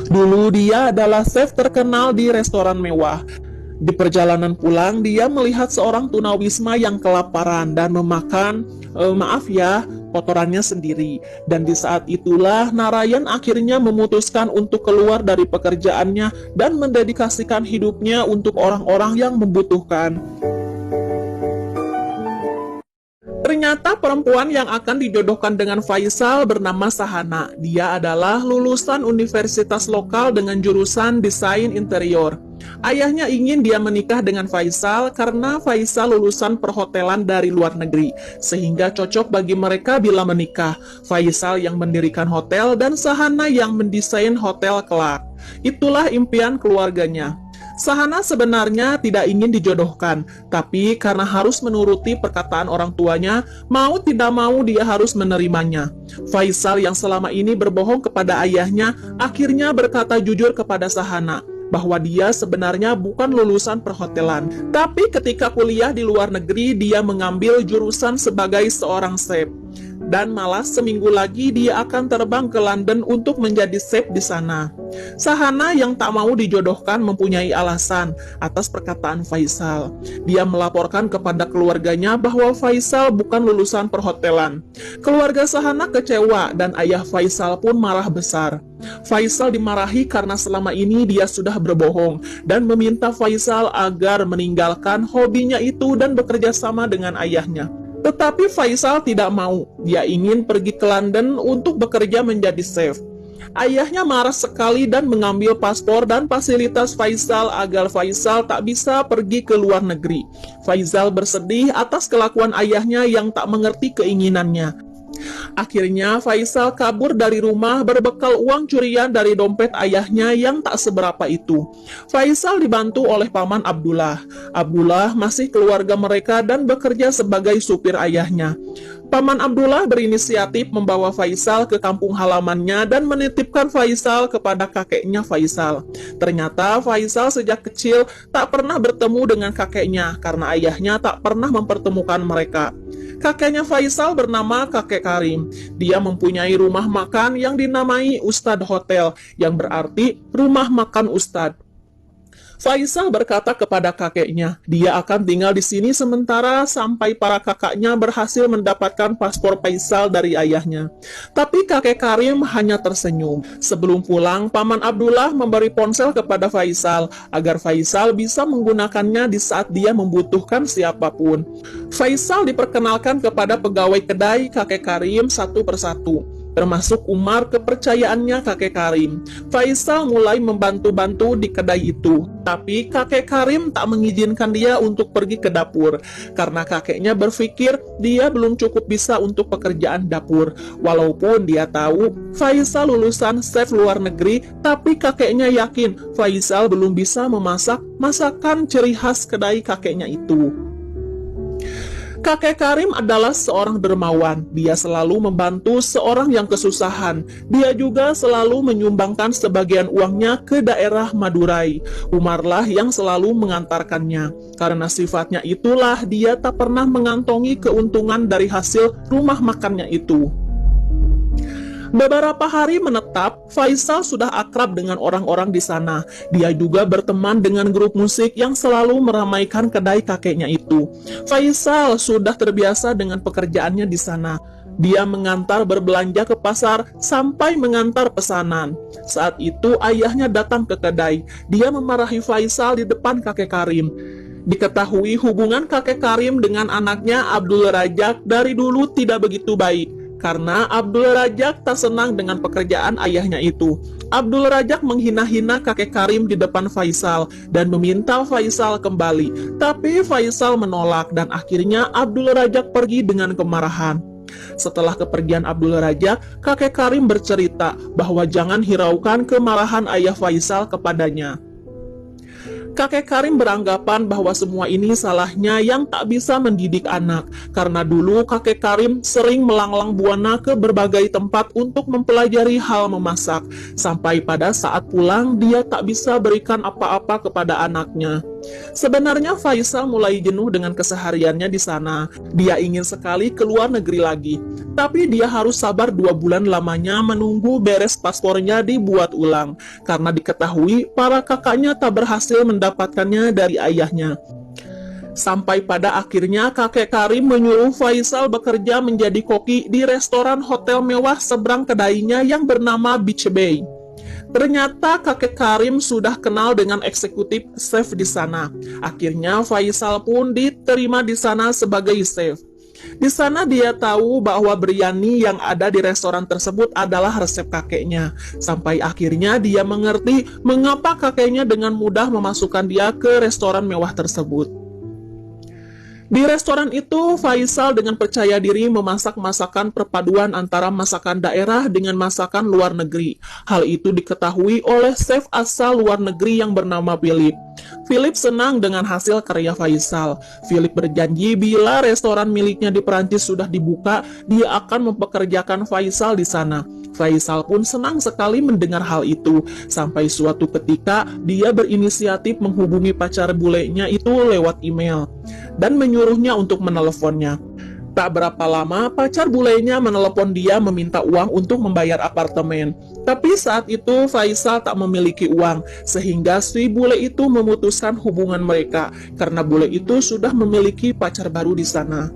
Dulu dia adalah chef terkenal di restoran mewah. Di perjalanan pulang, dia melihat seorang tunawisma yang kelaparan dan memakan, maaf ya, kotorannya sendiri. Dan di saat itulah Narayan akhirnya memutuskan untuk keluar dari pekerjaannya dan mendedikasikan hidupnya untuk orang-orang yang membutuhkan. Ternyata perempuan yang akan dijodohkan dengan Faisal bernama Sahana. Dia adalah lulusan universitas lokal dengan jurusan desain interior. Ayahnya ingin dia menikah dengan Faisal karena Faisal lulusan perhotelan dari luar negeri, sehingga cocok bagi mereka bila menikah. Faisal yang mendirikan hotel dan Sahana yang mendesain hotel kelak. Itulah impian keluarganya. Sahana sebenarnya tidak ingin dijodohkan, tapi karena harus menuruti perkataan orang tuanya, mau tidak mau dia harus menerimanya. Faisal yang selama ini berbohong kepada ayahnya, akhirnya berkata jujur kepada Sahana bahwa dia sebenarnya bukan lulusan perhotelan. Tapi ketika kuliah di luar negeri, dia mengambil jurusan sebagai seorang chef. Dan malah seminggu lagi dia akan terbang ke London untuk menjadi chef di sana. Sahana yang tak mau dijodohkan mempunyai alasan atas perkataan Faisal. Dia melaporkan kepada keluarganya bahwa Faisal bukan lulusan perhotelan. Keluarga Sahana kecewa dan ayah Faisal pun marah besar. Faisal dimarahi karena selama ini dia sudah berbohong dan meminta Faisal agar meninggalkan hobinya itu dan bekerja sama dengan ayahnya. Tetapi Faisal tidak mau. Dia ingin pergi ke London untuk bekerja menjadi chef. Ayahnya marah sekali dan mengambil paspor dan fasilitas Faisal agar Faisal tak bisa pergi ke luar negeri. Faisal bersedih atas kelakuan ayahnya yang tak mengerti keinginannya. Akhirnya Faisal kabur dari rumah berbekal uang curian dari dompet ayahnya yang tak seberapa itu. Faisal dibantu oleh paman Abdullah. Abdullah masih keluarga mereka dan bekerja sebagai supir ayahnya. Paman Abdullah berinisiatif membawa Faisal ke kampung halamannya dan menitipkan Faisal kepada kakeknya Faisal. Ternyata Faisal sejak kecil tak pernah bertemu dengan kakeknya karena ayahnya tak pernah mempertemukan mereka. Kakeknya Faisal bernama Kakek Karim. Dia mempunyai rumah makan yang dinamai Ustadz Hotel, yang berarti rumah makan Ustadz. Faisal berkata kepada kakeknya, dia akan tinggal di sini sementara sampai para kakaknya berhasil mendapatkan paspor Faisal dari ayahnya. Tapi kakek Karim hanya tersenyum. Sebelum pulang, paman Abdullah memberi ponsel kepada Faisal agar Faisal bisa menggunakannya di saat dia membutuhkan siapapun. Faisal diperkenalkan kepada pegawai kedai kakek Karim satu persatu, termasuk Umar kepercayaannya kakek Karim. Faisal mulai membantu-bantu di kedai itu, tapi kakek Karim tak mengizinkan dia untuk pergi ke dapur, karena kakeknya berpikir dia belum cukup bisa untuk pekerjaan dapur. Walaupun dia tahu Faisal lulusan chef luar negeri, tapi kakeknya yakin Faisal belum bisa memasak masakan ciri khas kedai kakeknya itu. Kakek Karim adalah seorang dermawan. Dia selalu membantu seorang yang kesusahan. Dia juga selalu menyumbangkan sebagian uangnya ke daerah Madurai. Umarlah yang selalu mengantarkannya. Karena sifatnya itulah dia tak pernah mengantongi keuntungan dari hasil rumah makannya itu. Beberapa hari menetap, Faisal sudah akrab dengan orang-orang di sana. Dia juga berteman dengan grup musik yang selalu meramaikan kedai kakeknya itu. Faisal sudah terbiasa dengan pekerjaannya di sana. Dia mengantar berbelanja ke pasar sampai mengantar pesanan. Saat itu ayahnya datang ke kedai. Dia memarahi Faisal di depan kakek Karim. Diketahui hubungan kakek Karim dengan anaknya Abdul Rajak dari dulu tidak begitu baik. Karena Abdul Rajak tak senang dengan pekerjaan ayahnya itu. Abdul Rajak menghina-hina kakek Karim di depan Faisal dan meminta Faisal kembali. Tapi Faisal menolak dan akhirnya Abdul Rajak pergi dengan kemarahan. Setelah kepergian Abdul Rajak, kakek Karim bercerita bahwa jangan hiraukan kemarahan ayah Faisal kepadanya. Kakek Karim beranggapan bahwa semua ini salahnya yang tak bisa mendidik anak, karena dulu kakek Karim sering melanglang buana ke berbagai tempat untuk mempelajari hal memasak, sampai pada saat pulang dia tak bisa berikan apa-apa kepada anaknya. Sebenarnya Faisal mulai jenuh dengan kesehariannya di sana. Dia ingin sekali keluar negeri lagi. Tapi dia harus sabar 2 bulan lamanya menunggu beres paspornya dibuat ulang. Karena diketahui para kakaknya tak berhasil mendapatkannya dari ayahnya. Sampai pada akhirnya kakek Karim menyuruh Faisal bekerja menjadi koki di restoran hotel mewah seberang kedainya yang bernama Beach Bay. Ternyata kakek Karim sudah kenal dengan eksekutif chef di sana. Akhirnya Faisal pun diterima di sana sebagai chef. Di sana dia tahu bahwa biryani yang ada di restoran tersebut adalah resep kakeknya. Sampai akhirnya dia mengerti mengapa kakeknya dengan mudah memasukkan dia ke restoran mewah tersebut. Di restoran itu, Faisal dengan percaya diri memasak masakan perpaduan antara masakan daerah dengan masakan luar negeri. Hal itu diketahui oleh chef asal luar negeri yang bernama Philip. Philip senang dengan hasil karya Faisal. Philip berjanji bila restoran miliknya di Perancis sudah dibuka, dia akan mempekerjakan Faisal di sana. Faisal pun senang sekali mendengar hal itu. Sampai suatu ketika, dia berinisiatif menghubungi pacar bulenya itu lewat email dan menyuruhnya untuk meneleponnya. Tak berapa lama, pacar bulenya menelepon dia meminta uang untuk membayar apartemen. Tapi saat itu Faisal tak memiliki uang, sehingga si bule itu memutuskan hubungan mereka, karena bule itu sudah memiliki pacar baru di sana.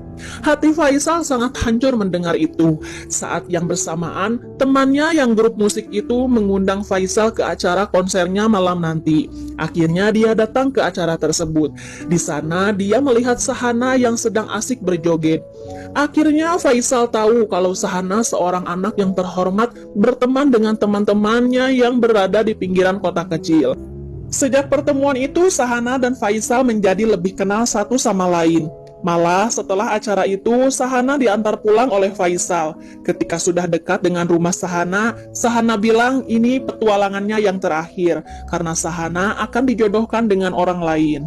Hati Faisal sangat hancur mendengar itu. Saat yang bersamaan, temannya yang grup musik itu mengundang Faisal ke acara konsernya malam nanti. Akhirnya dia datang ke acara tersebut. Di sana dia melihat Sahana yang sedang asik berjoget. Akhirnya Faisal tahu kalau Sahana seorang anak yang terhormat berteman dengan teman-temannya yang berada di pinggiran kota kecil. Sejak pertemuan itu, Sahana dan Faisal menjadi lebih kenal satu sama lain. Malah setelah acara itu, Sahana diantar pulang oleh Faisal. Ketika sudah dekat dengan rumah Sahana, Sahana bilang ini petualangannya yang terakhir, karena Sahana akan dijodohkan dengan orang lain.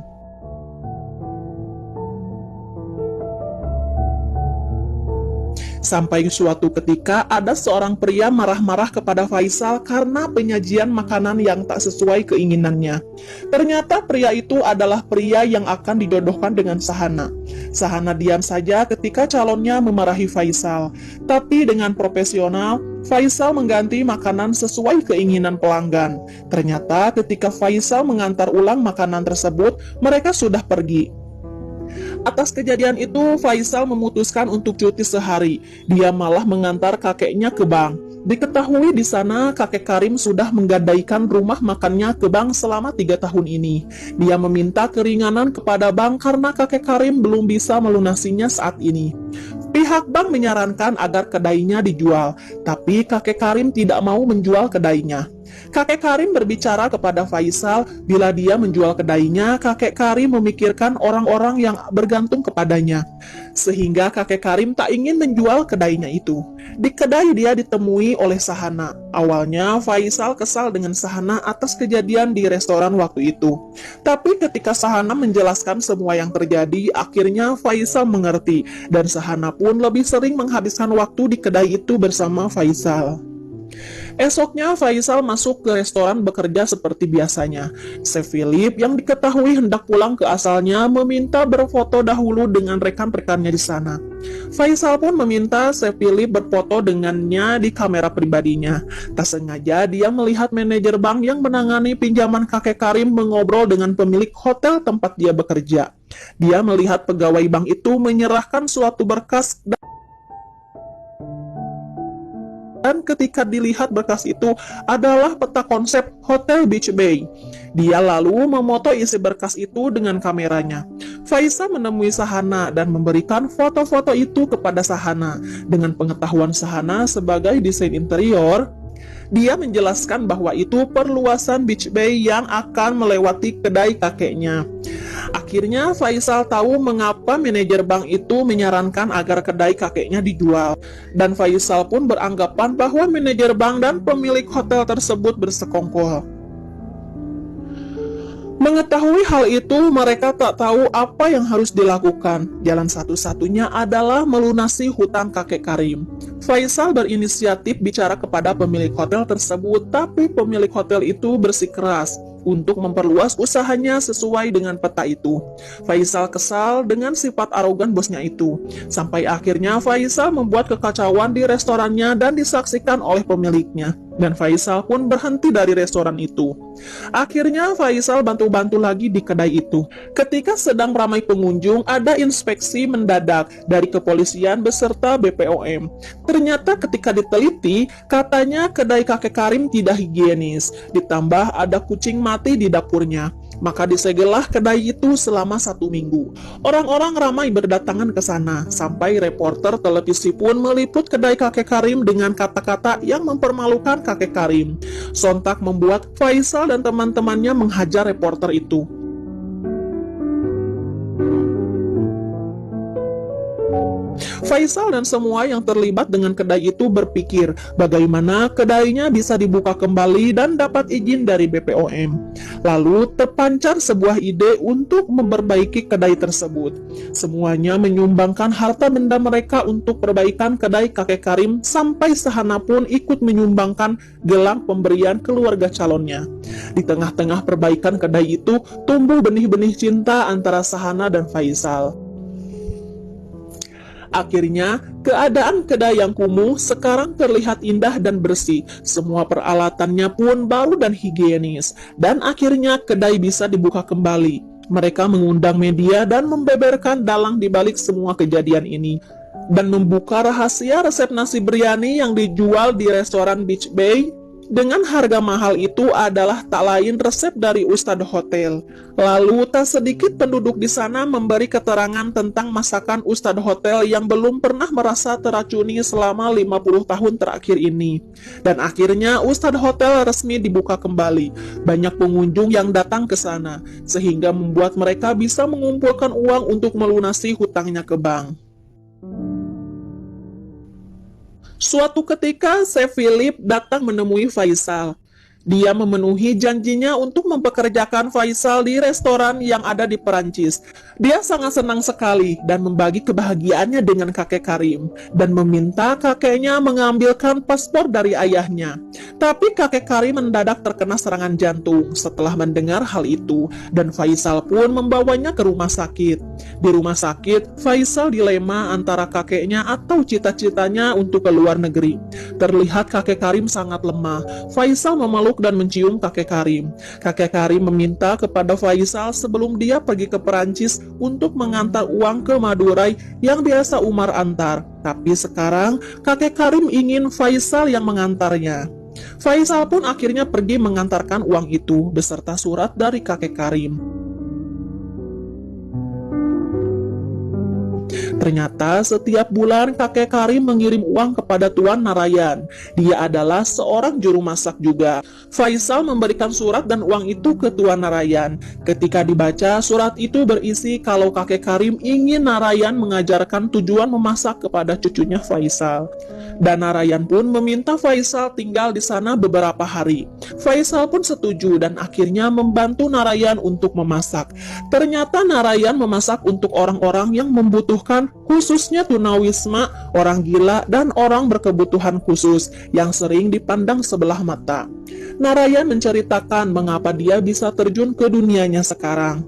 Sampai suatu ketika ada seorang pria marah-marah kepada Faisal karena penyajian makanan yang tak sesuai keinginannya. Ternyata pria itu adalah pria yang akan dijodohkan dengan Sahana. Sahana diam saja ketika calonnya memarahi Faisal. Tapi dengan profesional, Faisal mengganti makanan sesuai keinginan pelanggan. Ternyata ketika Faisal mengantar ulang makanan tersebut, mereka sudah pergi. Atas kejadian itu, Faisal memutuskan untuk cuti sehari. Dia malah mengantar kakeknya ke bank. Diketahui di sana kakek Karim sudah menggadaikan rumah makannya ke bank selama 3 tahun ini. Dia meminta keringanan kepada bank karena kakek Karim belum bisa melunasinya saat ini. Pihak bank menyarankan agar kedainya dijual, tapi kakek Karim tidak mau menjual kedainya. Kakek Karim berbicara kepada Faisal, bila dia menjual kedainya, kakek Karim memikirkan orang-orang yang bergantung kepadanya. Sehingga kakek Karim tak ingin menjual kedainya itu. Di kedai dia ditemui oleh Sahana. Awalnya Faisal kesal dengan Sahana atas kejadian di restoran waktu itu. Tapi ketika Sahana menjelaskan semua yang terjadi, akhirnya Faisal mengerti. Dan Sahana pun lebih sering menghabiskan waktu di kedai itu bersama Faisal. Esoknya Faisal masuk ke restoran bekerja seperti biasanya. Chef Philip yang diketahui hendak pulang ke asalnya meminta berfoto dahulu dengan rekan-rekannya di sana. Faisal pun meminta Chef Philip berfoto dengannya di kamera pribadinya. Tak sengaja dia melihat manajer bank yang menangani pinjaman kakek Karim mengobrol dengan pemilik hotel tempat dia bekerja. Dia melihat pegawai bank itu menyerahkan suatu berkas dan ketika dilihat berkas itu adalah peta konsep Hotel Beach Bay. Dia lalu memoto isi berkas itu dengan kameranya. Faisal menemui Sahana dan memberikan foto-foto itu kepada Sahana. Dengan pengetahuan Sahana sebagai desain interior, dia menjelaskan bahwa itu perluasan Beach Bay yang akan melewati kedai kakeknya. Akhirnya Faisal tahu mengapa manajer bank itu menyarankan agar kedai kakeknya dijual. Dan Faisal pun beranggapan bahwa manajer bank dan pemilik hotel tersebut bersekongkol. Mengetahui hal itu, mereka tak tahu apa yang harus dilakukan. Jalan satu-satunya adalah melunasi hutang kakek Karim. Faisal berinisiatif bicara kepada pemilik hotel tersebut, tapi pemilik hotel itu bersikeras. untuk memperluas usahanya sesuai dengan peta itu. Faisal kesal dengan sifat arogan bosnya itu. Sampai akhirnya Faisal membuat kekacauan di restorannya dan disaksikan oleh pemiliknya. Dan Faisal pun berhenti dari restoran itu. Akhirnya Faisal bantu-bantu lagi di kedai itu. Ketika sedang ramai pengunjung, ada inspeksi mendadak dari kepolisian beserta BPOM. Ternyata ketika diteliti, katanya kedai kakek Karim tidak higienis. Ditambah ada kucing mati di dapurnya. Maka disegellah kedai itu selama 1 minggu. Orang-orang ramai berdatangan ke sana, sampai reporter televisi pun meliput kedai kakek Karim dengan kata-kata yang mempermalukan kakek Karim. Sontak membuat Faisal dan teman-temannya menghajar reporter itu. Faisal dan semua yang terlibat dengan kedai itu berpikir bagaimana kedainya bisa dibuka kembali dan dapat izin dari BPOM. Lalu terpancar sebuah ide untuk memperbaiki kedai tersebut. Semuanya menyumbangkan harta benda mereka untuk perbaikan kedai kakek Karim, sampai Sahana pun ikut menyumbangkan gelang pemberian keluarga calonnya. Di tengah-tengah perbaikan kedai itu tumbuh benih-benih cinta antara Sahana dan Faisal. Akhirnya, keadaan kedai yang kumuh sekarang terlihat indah dan bersih. Semua peralatannya pun baru dan higienis. Dan akhirnya kedai bisa dibuka kembali. Mereka mengundang media dan membeberkan dalang di balik semua kejadian ini. Dan membuka rahasia resep nasi biryani yang dijual di restoran Beach Bay dengan harga mahal itu adalah tak lain resep dari Ustadz Hotel. Lalu tak sedikit penduduk di sana memberi keterangan tentang masakan Ustadz Hotel yang belum pernah merasa teracuni selama 50 tahun terakhir ini. Dan akhirnya Ustadz Hotel resmi dibuka kembali. Banyak pengunjung yang datang ke sana, sehingga membuat mereka bisa mengumpulkan uang untuk melunasi hutangnya ke bank. Suatu ketika, Chef Philip datang menemui Faisal. Dia memenuhi janjinya untuk mempekerjakan Faisal di restoran yang ada di Perancis. Dia sangat senang sekali dan membagi kebahagiaannya dengan kakek Karim dan meminta kakeknya mengambilkan paspor dari ayahnya. Tapi kakek Karim mendadak terkena serangan jantung setelah mendengar hal itu, dan Faisal pun membawanya ke rumah sakit. Di rumah sakit, Faisal dilema antara kakeknya atau cita-citanya untuk ke luar negeri. Terlihat kakek Karim sangat lemah. Faisal memeluk dan mencium kakek Karim. Kakek Karim meminta kepada Faisal sebelum dia pergi ke Perancis untuk mengantar uang ke Madurai yang biasa Umar antar. Tapi sekarang kakek Karim ingin Faisal yang mengantarnya. Faisal pun akhirnya pergi mengantarkan uang itu beserta surat dari kakek Karim. Ternyata setiap bulan kakek Karim mengirim uang kepada Tuan Narayan. Dia adalah seorang juru masak juga. Faisal memberikan surat dan uang itu ke Tuan Narayan. Ketika dibaca, surat itu berisi kalau kakek Karim ingin Narayan mengajarkan tujuan memasak kepada cucunya Faisal. Dan Narayan pun meminta Faisal tinggal di sana beberapa hari. Faisal pun setuju dan akhirnya membantu Narayan untuk memasak. Ternyata Narayan memasak untuk orang-orang yang membutuhkan, khususnya tunawisma, orang gila, dan orang berkebutuhan khusus yang sering dipandang sebelah mata. Narayan menceritakan mengapa dia bisa terjun ke dunianya sekarang.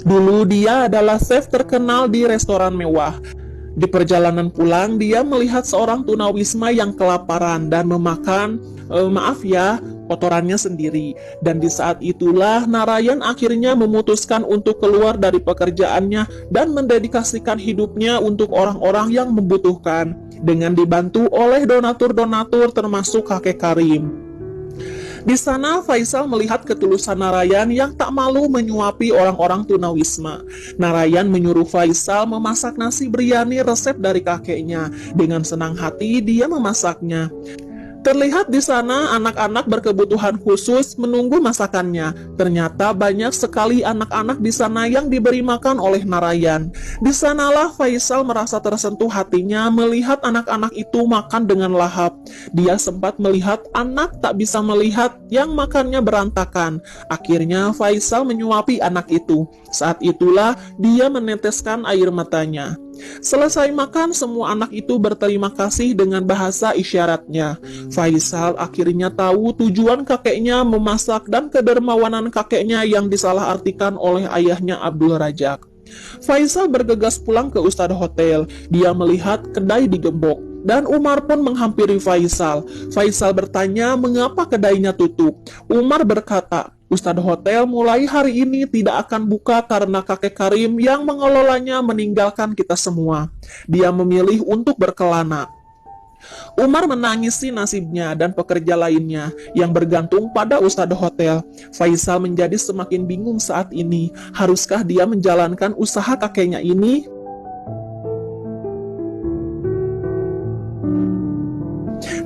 Dulu dia adalah chef terkenal di restoran mewah. Di perjalanan pulang, dia melihat seorang tunawisma yang kelaparan dan memakan, kotorannya sendiri. Dan di saat itulah Narayan akhirnya memutuskan untuk keluar dari pekerjaannya dan mendedikasikan hidupnya untuk orang-orang yang membutuhkan, dengan dibantu oleh donatur-donatur termasuk kakek Karim. Di sana Faisal melihat ketulusan Narayan yang tak malu menyuapi orang-orang tunawisma. Narayan menyuruh Faisal memasak nasi biryani resep dari kakeknya. Dengan senang hati dia memasaknya. Terlihat di sana anak-anak berkebutuhan khusus menunggu masakannya. Ternyata banyak sekali anak-anak di sana yang diberi makan oleh Narayan. Di sanalah Faisal merasa tersentuh hatinya melihat anak-anak itu makan dengan lahap. Dia sempat melihat anak tak bisa melihat yang makannya berantakan. Akhirnya Faisal menyuapi anak itu. Saat itulah dia meneteskan air matanya. Selesai makan, semua anak itu berterima kasih dengan bahasa isyaratnya. Faisal akhirnya tahu tujuan kakeknya memasak dan kedermawanan kakeknya yang disalahartikan oleh ayahnya Abdul Razak. Faisal bergegas pulang ke Ustadz Hotel. Dia melihat kedai digembok, dan Umar pun menghampiri Faisal. Faisal bertanya mengapa kedainya tutup. Umar berkata, Ustadz Hotel mulai hari ini tidak akan buka karena kakek Karim yang mengelolanya meninggalkan kita semua. Dia memilih untuk berkelana. Umar menangisi nasibnya dan pekerja lainnya yang bergantung pada Ustadz Hotel. Faisal menjadi semakin bingung saat ini. Haruskah dia menjalankan usaha kakeknya ini?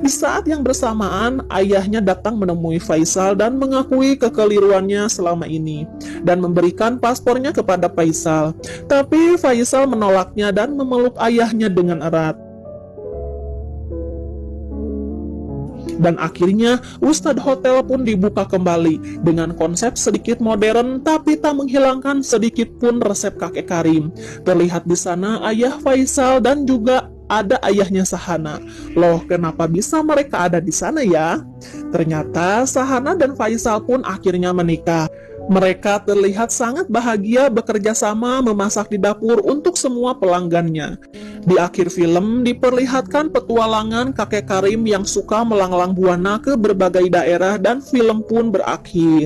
Di saat yang bersamaan, ayahnya datang menemui Faisal dan mengakui kekeliruannya selama ini dan memberikan paspornya kepada Faisal. Tapi Faisal menolaknya dan memeluk ayahnya dengan erat. Dan akhirnya Ustadz Hotel pun dibuka kembali dengan konsep sedikit modern tapi tak menghilangkan sedikit pun resep kakek Karim. Terlihat di sana ayah Faisal dan juga ada ayahnya Sahana. Loh, kenapa bisa mereka ada di sana ya? Ternyata Sahana dan Faisal pun akhirnya menikah. Mereka terlihat sangat bahagia bekerja sama memasak di dapur untuk semua pelanggannya. Di akhir film diperlihatkan petualangan kakek Karim yang suka melanglang buana ke berbagai daerah dan film pun berakhir.